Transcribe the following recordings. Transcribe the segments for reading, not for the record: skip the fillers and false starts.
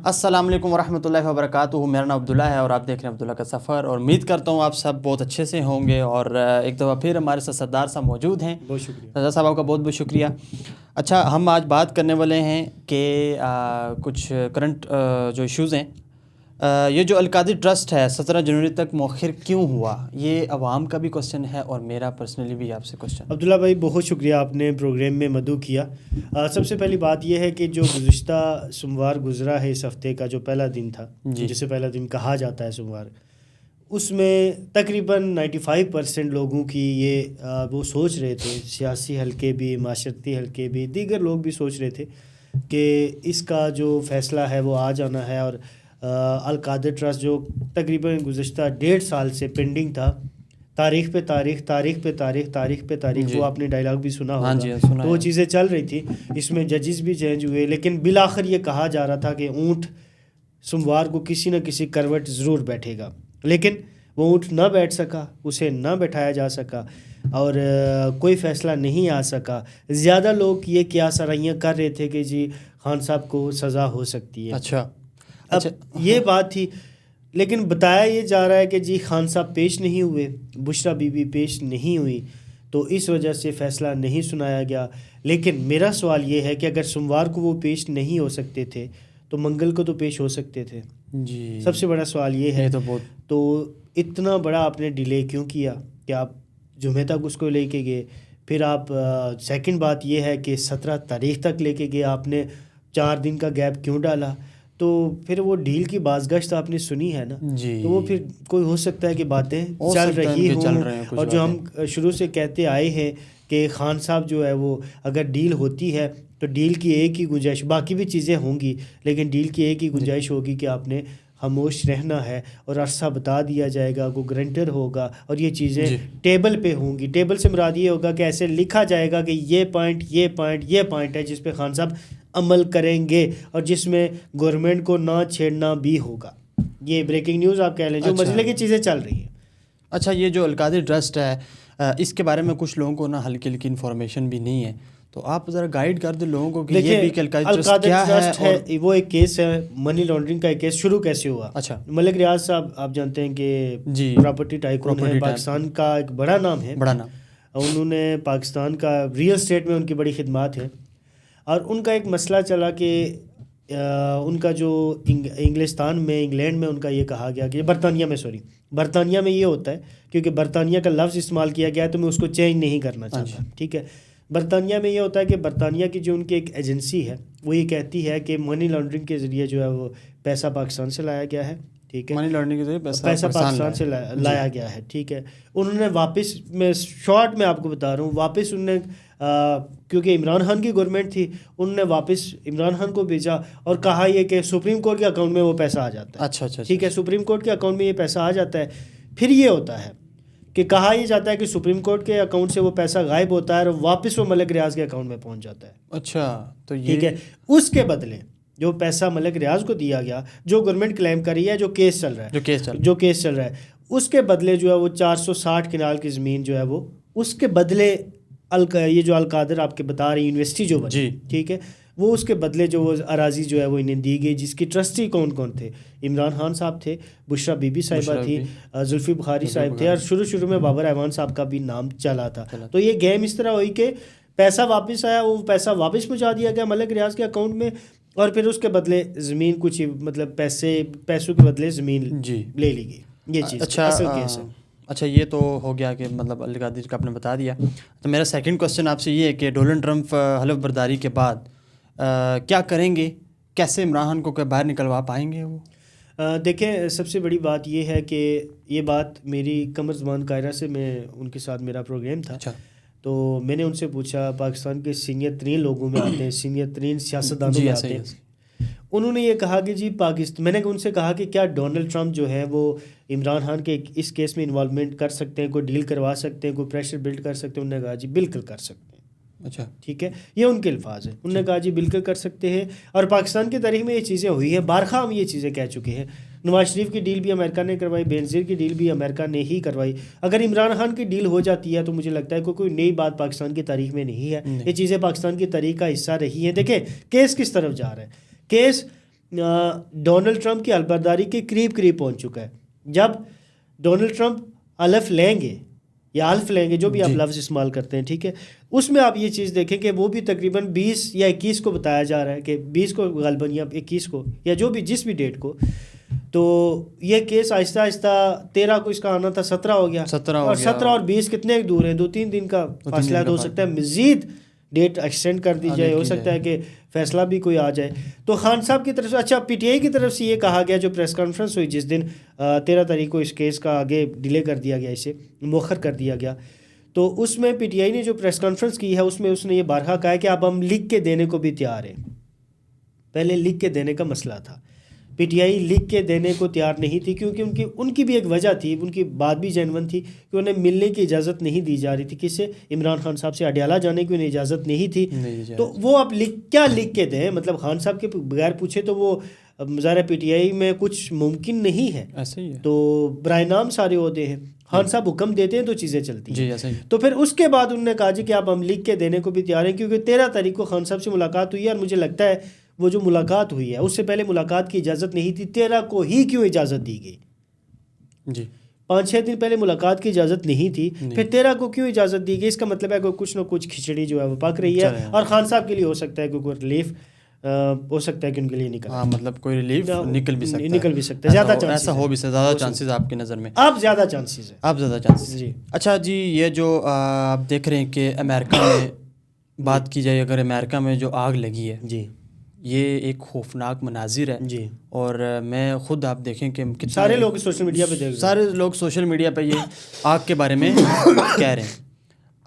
السلام علیکم ورحمۃ اللہ وبرکاتہ. میرا نام عبداللہ ہے اور آپ دیکھ رہے ہیں عبداللہ کا سفر, اور امید کرتا ہوں آپ سب بہت اچھے سے ہوں گے. اور ایک دفعہ پھر ہمارے ساتھ سردار صاحب موجود ہیں. بہت شکریہ سردار صاحب آپ کا بہت بہت شکریہ. اچھا, ہم آج بات کرنے والے ہیں کہ کچھ کرنٹ جو ایشوز ہیں. یہ جو القادری ٹرسٹ ہے 17 جنوری تک مؤخر کیوں ہوا, یہ عوام کا بھی کوسچن ہے اور میرا پرسنلی بھی آپ سے کوسچن. عبداللہ بھائی, بہت شکریہ آپ نے پروگرام میں مدعو کیا. سب سے پہلی بات یہ ہے کہ جو گزشتہ سوموار گزرا ہے اس ہفتے کا جو پہلا دن تھا, جسے پہلا دن کہا جاتا ہے سوموار, اس میں تقریباً 95% لوگوں کی یہ وہ سوچ رہے تھے, سیاسی حلقے بھی, معاشرتی حلقے بھی, دیگر لوگ بھی سوچ رہے تھے کہ اس کا جو فیصلہ ہے وہ آ جانا ہے. اور القادری ٹرسٹ جو تقریباً گزشتہ 1.5 سال سے پینڈنگ تھا, تاریخ پہ تاریخ, تاریخ پہ تاریخ, تاریخ پہ تاریخ, وہ آپ نے ڈائلاگ بھی سنا ہوگا. تو وہ چیزیں چل رہی تھی, اس میں ججز بھی چینج ہوئے, لیکن بالآخر یہ کہا جا رہا تھا کہ اونٹ سوموار کو کسی نہ کسی کروٹ ضرور بیٹھے گا, لیکن وہ اونٹ نہ بیٹھ سکا, اسے نہ بیٹھایا جا سکا اور کوئی فیصلہ نہیں آ سکا. زیادہ لوگ یہ کیا سرائیاں کر رہے تھے کہ جی خان صاحب کو سزا ہو سکتی ہے. اچھا, اب یہ بات تھی, لیکن بتایا یہ جا رہا ہے کہ جی خان صاحب پیش نہیں ہوئے, بشرا بی بی پیش نہیں ہوئی, تو اس وجہ سے فیصلہ نہیں سنایا گیا. لیکن میرا سوال یہ ہے کہ اگر سوموار کو وہ پیش نہیں ہو سکتے تھے تو منگل کو تو پیش ہو سکتے تھے. جی, سب سے بڑا سوال یہ ہے. تو اتنا بڑا آپ نے ڈیلے کیوں کیا کہ آپ جمعہ تک اس کو لے کے گئے؟ پھر آپ سیکنڈ بات یہ ہے کہ 17 تاریخ تک لے کے گئے, آپ نے 4 دن کا گیپ کیوں ڈالا؟ تو پھر وہ ڈیل کی بازگشت آپ نے سنی ہے نا, تو وہ پھر کوئی ہو سکتا ہے کہ باتیں چل رہی ہوں. اور جو ہم شروع سے کہتے آئے ہیں کہ خان صاحب جو ہے وہ اگر ڈیل ہوتی ہے تو ڈیل کی ایک ہی گنجائش, باقی بھی چیزیں ہوں گی لیکن ڈیل کی ایک ہی گنجائش ہوگی کہ آپ نے خاموش رہنا ہے اور عرصہ بتا دیا جائے گا, کو گرنٹر ہوگا اور یہ چیزیں ٹیبل پہ ہوں گی. ٹیبل سے مراد یہ ہوگا کہ ایسے لکھا جائے گا کہ یہ پوائنٹ یہ پوائنٹ یہ پوائنٹ ہے جس پہ خان صاحب عمل کریں گے اور جس میں گورنمنٹ کو نہ چھیڑنا بھی ہوگا. یہ بریکنگ نیوز آپ کہہ لیں, جو مسئلے کی چیزیں چل رہی ہیں. اچھا, یہ جو القادری ٹرسٹ ہے اس کے بارے میں کچھ لوگوں کو نا ہلکی ہلکی انفارمیشن بھی نہیں ہے, تو آپ ذرا گائیڈ کر دیں لوگوں کو کہ یہ بھی کہ القادری ٹرسٹ ہے. وہ ایک کیس ہے, منی لانڈرنگ کا ایک کیس. شروع کیسے ہوا؟ اچھا, ملک ریاض صاحب آپ جانتے ہیں کہ پراپرٹی ٹائکون ہے, پاکستان کا ایک بڑا نام ہے, بڑا نام. انہوں نے پاکستان کا ریئل اسٹیٹ میں ان کی بڑی خدمات ہیں. اور ان کا ایک مسئلہ چلا کہ ان کا جو انگلستان میں, انگلینڈ میں ان کا یہ کہا گیا کہ برطانیہ میں یہ ہوتا ہے, کیونکہ برطانیہ کا لفظ استعمال کیا گیا ہے تو میں اس کو چینج نہیں کرنا چاہتا. ٹھیک ہے, برطانیہ میں یہ ہوتا ہے کہ برطانیہ کی جو ان کی ایک ایجنسی ہے وہ یہ کہتی ہے کہ منی لانڈرنگ کے ذریعے جو ہے وہ پیسہ پاکستان سے لایا گیا ہے. ٹھیک ہے, منی لانڈرنگ کے ذریعے پیسہ پاکستان سے لایا گیا ہے. ٹھیک ہے, انہوں نے واپس, میں شارٹ میں آپ کو بتا رہا ہوں, واپس انہوں نے کیونکہ عمران خان کی گورنمنٹ تھی, انہوں نے واپس عمران خان کو بھیجا اور کہا یہ کہ سپریم کورٹ کے اکاؤنٹ میں وہ پیسہ آ جاتا ہے. اچھا, ٹھیک ہے, سپریم کورٹ کے اکاؤنٹ میں یہ پیسہ آ جاتا ہے. پھر یہ ہوتا ہے کہ کہا یہ جاتا ہے کہ سپریم کورٹ کے اکاؤنٹ سے وہ پیسہ غائب ہوتا ہے اور واپس وہ ملک ریاض کے اکاؤنٹ میں پہنچ جاتا ہے. اچھا, تو یہ ٹھیک ہے, اس کے بدلے جو پیسہ ملک ریاض کو دیا گیا, جو گورنمنٹ کلیم کر رہی ہے, جو کیس چل رہا ہے, اس کے بدلے جو ہے وہ 460 کنال کی زمین جو ہے وہ اس کے بدلے یہ جو القادر آپ کے بتا رہی یونیورسٹی جو بنی, ٹھیک ہے, وہ اس کے بدلے جو وہ اراضی جو ہے وہ انہیں دی گئی, جس کی ٹرسٹی کون کون تھے؟ عمران خان صاحب تھے, بشرا بی بی صاحبہ تھی, زلفی بخاری صاحب تھے, اور شروع میں بابر اعوان صاحب کا بھی نام چلا تھا. تو یہ گیم اس طرح ہوئی کہ پیسہ واپس آیا, وہ پیسہ واپس پہنچا دیا گیا ملک ریاض کے اکاؤنٹ میں, اور پھر اس کے بدلے زمین کچھ مطلب پیسوں کے بدلے زمین لے لی گئی. یہ چیز اصل کیس ہے. اچھا, یہ تو ہو گیا کہ مطلب القادری کا آپ نے بتا دیا. تو میرا سیکنڈ کوسچن آپ سے یہ ہے کہ ڈونلڈ ٹرمپ حلف برداری کے بعد کیا کریں گے؟ کیسے عمران خان کو باہر نکلوا پائیں گے وہ؟ دیکھیں, سب سے بڑی بات یہ ہے کہ یہ بات میری قمر زمان قاہرہ سے, میں ان کے ساتھ میرا پروگرام تھا. تو میں نے ان سے پوچھا, پاکستان کے سینئر ترین لوگوں میں آتے ہیں, سینئر ترین سیاستدانوں میں آتے ہیں. انہوں نے یہ کہا کہ جی میں نے ان سے کہا کہ کیا ڈونلڈ ٹرمپ جو ہے وہ عمران خان کے اس کیس میں انوالومنٹ کر سکتے ہیں, کوئی ڈیل کروا سکتے ہیں, کوئی پریشر بلڈ کر سکتے ہیں؟ انہوں نے کہا جی بالکل کر سکتے ہیں. اچھا, ٹھیک ہے, یہ ان کے الفاظ ہیں. انہوں نے کہا جی بالکل کر سکتے ہیں, اور پاکستان کی تاریخ میں یہ چیزیں ہوئی ہیں, بارخواہ ہم یہ چیزیں کہہ چکے ہیں. نواز شریف کی ڈیل بھی امریکہ نے کروائی, بینظیر کی ڈیل بھی امریکہ نے ہی کروائی. اگر عمران خان کی ڈیل ہو جاتی ہے تو مجھے لگتا ہے کوئی نئی بات پاکستان کی تاریخ میں نہیں ہے. یہ چیزیں پاکستان کی تاریخ کا حصہ رہی ہیں. دیکھیں کیس کس طرف جا رہا ہے. کیس ڈونلڈ ٹرمپ کی حلفبرداری کے قریب پہنچ چکا ہے. جب ڈونلڈ ٹرمپ حلف لیں گے یا حلف لیں گے, جو بھی آپ لفظ استعمال کرتے ہیں, ٹھیک ہے, اس میں آپ یہ چیز دیکھیں کہ وہ بھی تقریباً 20 یا 21 کو بتایا جا رہا ہے کہ 20 کو غالباً یا 21 کو یا جو بھی جس بھی ڈیٹ کو, تو یہ کیس آہستہ آہستہ 13 کو اس کا آنا تھا, 17 ہو گیا, 17 اور 20 کتنے دور ہیں, 2-3 دن کا فاصلہ ہو سکتا ہے, مزید ڈیٹ ایکسٹینڈ کر دی جائے, ہو سکتا ہے کہ فیصلہ بھی کوئی آ جائے. تو خان صاحب کی طرف سے, اچھا پی ٹی آئی کی طرف سے یہ کہا گیا, جو پریس کانفرنس ہوئی جس دن 13 تاریخ کو اس کیس کا آگے ڈیلے کر دیا گیا, اسے مؤخر کر دیا گیا, تو اس میں پی ٹی آئی نے جو پریس کانفرنس کی ہے اس میں اس نے یہ بارہا کہا ہے کہ اب ہم لکھ کے دینے کو بھی تیار ہیں. پہلے لکھ کے دینے کا مسئلہ تھا, پی ٹی آئی لکھ کے دینے کو تیار نہیں تھی کیونکہ ان کی بھی ایک وجہ تھی, ان کی بات بھی جینون تھی کہ انہیں ملنے کی اجازت نہیں دی جا رہی تھی. کس سے؟ عمران خان صاحب سے اڈیالہ جانے کی انہیں اجازت نہیں تھی. تو وہ اب کیا لکھ کے دیں, مطلب خان صاحب کے بغیر پوچھے تو وہ ظاہر پی ٹی آئی میں کچھ ممکن نہیں ہے, تو برائے نام سارے عہدے ہیں, خان صاحب حکم دیتے ہیں تو چیزیں چلتی ہیں. تو پھر اس کے بعد انہوں نے کہا جی کہ آپ ہم لکھ کے دینے کو بھی تیار ہیں, کیونکہ 13 تاریخ کو خان صاحب سے ملاقات ہوئی ہے, اور مجھے لگتا ہے وہ جو ملاقات ہوئی ہے اس سے پہلے ملاقات کی اجازت نہیں تھی. 13 کو ہی کیوں اجازت دی گئی؟ جی 5-6 دن پہلے ملاقات کی اجازت نہیں تھی, پھر 13 کو کیوں اجازت دی گئی؟ اس کا مطلب ہے کہ کچھ نہ کچھ کھچڑی جو ہے وہ پک رہی ہے, اور خان صاحب کے لیے ہو سکتا ہے کہ کوئی ریلیف ہو سکتا ہے کہ ان کے لیے مطلب کوئی ریلیف نکل بھی سکتا ہے, زیادہ چانسز ایسا ہو بھی سکتا ہے, زیادہ چانسز آپ کی نظر میں آپ زیادہ چانسز جی. اچھا جی, یہ جو آپ دیکھ رہے ہیں کہ امریکہ میں بات کی جائے, اگر امریکہ میں جو آگ لگی ہے جی, یہ ایک خوفناک مناظر ہے جی, اور میں خود آپ دیکھیں کہ سارے لوگ سوشل میڈیا پہ دیکھ رہے ہیں, سارے لوگ سوشل میڈیا پہ یہ آگ کے بارے میں کہہ رہے ہیں.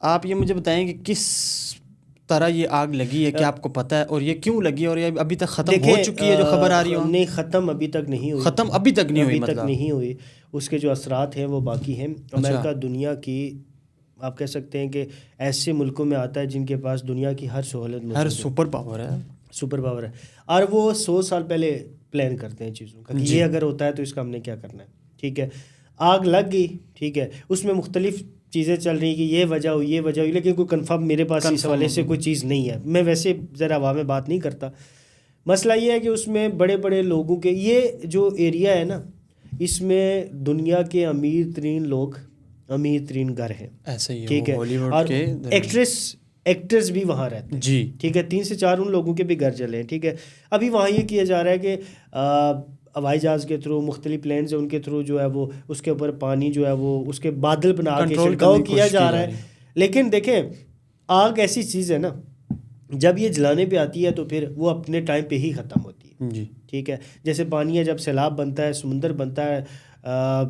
آپ یہ مجھے بتائیں کہ کس طرح یہ آگ لگی ہے, کیا آپ کو پتہ ہے, اور یہ کیوں لگی ہے, اور یہ ابھی تک ختم ہو چکی ہے جو خبر آ رہی ہے؟ نہیں, ختم ابھی تک نہیں ہوئی, نہیں ہوئی. اس کے جو اثرات ہیں وہ باقی ہیں. امریکہ دنیا کی آپ کہہ سکتے ہیں کہ ایسے ملکوں میں آتا ہے جن کے پاس دنیا کی ہر سہولت, ہر سپر پاور ہے, اور وہ 100 سال پہلے پلان کرتے ہیں چیزوں کا کہ یہ اگر ہوتا ہے تو اس کا ہم نے کیا کرنا ہے. ٹھیک ہے, آگ لگ گئی, ٹھیک ہے, اس میں مختلف چیزیں چل رہی ہیں کہ یہ وجہ ہوئی, لیکن کوئی کنفرم میرے پاس اس حوالے سے کوئی چیز نہیں ہے. میں ویسے ذرا ہوا میں بات نہیں کرتا. مسئلہ یہ ہے کہ اس میں بڑے بڑے لوگوں کے, یہ جو ایریا ہے نا, اس میں دنیا کے امیر ترین لوگ, امیر ترین گھر ہیں, ٹھیک ہے, اور ایکٹرز بھی وہاں رہتے ہیں, جی, ٹھیک ہے, 3 سے 4 ان لوگوں کے بھی گھر چلے ہیں. ٹھیک ہے, ابھی وہاں یہ کیا جا رہا ہے کہ ہوائی جہاز کے تھرو, مختلف پلینز ہیں ان کے تھرو جو ہے وہ اس کے اوپر پانی جو ہے وہ اس کے بادل بنا کے چھڑکاؤ کیا جا رہا ہے. لیکن دیکھیں, آگ ایسی چیز ہے نا, جب یہ جلانے پہ آتی ہے تو پھر وہ اپنے ٹائم پہ ہی ختم ہوتی ہے. جی, ٹھیک ہے, جیسے پانی ہے, جب سیلاب بنتا ہے, سمندر بنتا ہے,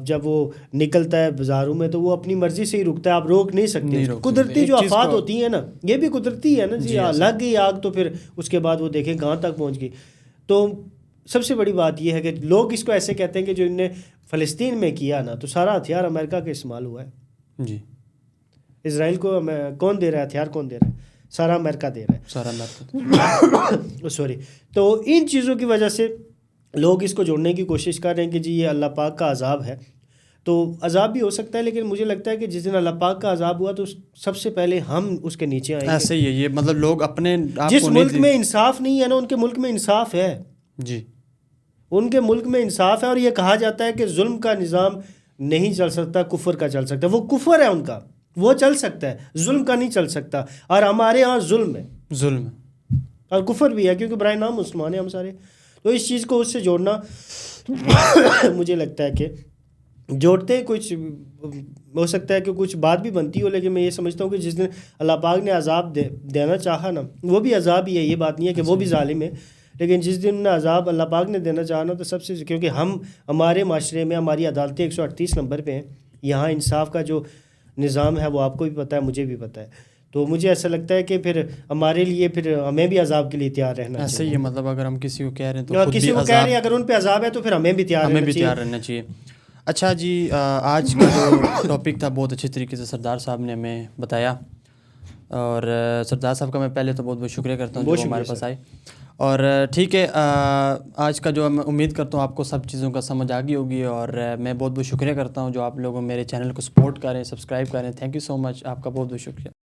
جب وہ نکلتا ہے بازاروں میں تو وہ اپنی مرضی سے ہی رکتا ہے, آپ روک نہیں سکتے. قدرتی جو آفات ہوتی ہیں نا, یہ بھی قدرتی ہے نا جی, لگ گئی آگ تو پھر اس کے بعد وہ دیکھیں کہاں تک پہنچ گئی. تو سب سے بڑی بات یہ ہے کہ لوگ اس کو ایسے کہتے ہیں کہ جو انہوں نے فلسطین میں کیا نا, تو سارا ہتھیار امریکہ کا استعمال ہوا ہے. جی, اسرائیل کو کون دے رہا ہے ہتھیار, کون دے رہا ہے؟ سارا امریکہ دے رہا ہے, سوری. تو ان چیزوں کی وجہ سے لوگ اس کو جوڑنے کی کوشش کر رہے ہیں کہ جی یہ اللہ پاک کا عذاب ہے. تو عذاب بھی ہو سکتا ہے, لیکن مجھے لگتا ہے کہ جس دن اللہ پاک کا عذاب ہوا تو سب سے پہلے ہم اس کے نیچے آئیں گے. ایسے ہی ہے یہ, مطلب لوگ اپنے جس ملک میں انصاف نہیں ہے نا, ان کے ملک میں انصاف ہے. جی, ان کے ملک میں انصاف ہے, اور یہ کہا جاتا ہے کہ ظلم کا نظام نہیں چل سکتا, کفر کا چل سکتا ہے. وہ کفر ہے ان کا, وہ چل سکتا ہے, ظلم کا نہیں چل سکتا. اور ہمارے ہاں ظلم ہے, اور کفر بھی ہے, کیونکہ برائے نام مسلمان ہیں ہم سارے. تو اس چیز کو اس سے جوڑنا مجھے لگتا ہے کہ جوڑتے کچھ ہو سکتا ہے کہ کچھ بات بھی بنتی ہو, لیکن میں یہ سمجھتا ہوں کہ جس دن اللہ پاک نے عذاب دینا چاہا نا, وہ بھی عذاب ہی ہے, یہ بات نہیں ہے کہ وہ بھی ظالم ہے, لیکن جس دن عذاب اللہ پاک نے دینا چاہا نا, تو سب سے, کیونکہ ہمارے معاشرے میں ہماری عدالتیں 138 نمبر پہ ہیں, یہاں انصاف کا جو نظام ہے وہ آپ کو بھی پتہ ہے, مجھے بھی پتہ ہے. تو مجھے ایسا لگتا ہے کہ پھر ہمارے لیے پھر ہمیں بھی عذاب کے لیے تیار رہنا چاہیے. ایسے ہی ہے, مطلب اگر ہم کسی کو کہہ رہے ہیں تو کسی کو کہہ رہے ہیں اگر ان پہ عذاب ہے تو پھر ہمیں بھی تیار رہنا چاہیے. اچھا جی, آج کا جو ٹاپک تھا بہت اچھی طریقے سے سردار صاحب نے ہمیں بتایا, اور سردار صاحب کا میں پہلے تو بہت بہت شکریہ کرتا ہوں جو ہمارے پاس آئے. اور ٹھیک ہے, آج کا جو میں امید کرتا ہوں آپ کو سب چیزوں کا سمجھ آ گئی ہوگی, اور میں بہت بہت شکریہ کرتا ہوں جو آپ لوگ میرے چینل کو سپورٹ کر رہے ہیں, سبسکرائب کر رہے ہیں. تھینک یو سو مچ, آپ کا بہت بہت شکریہ.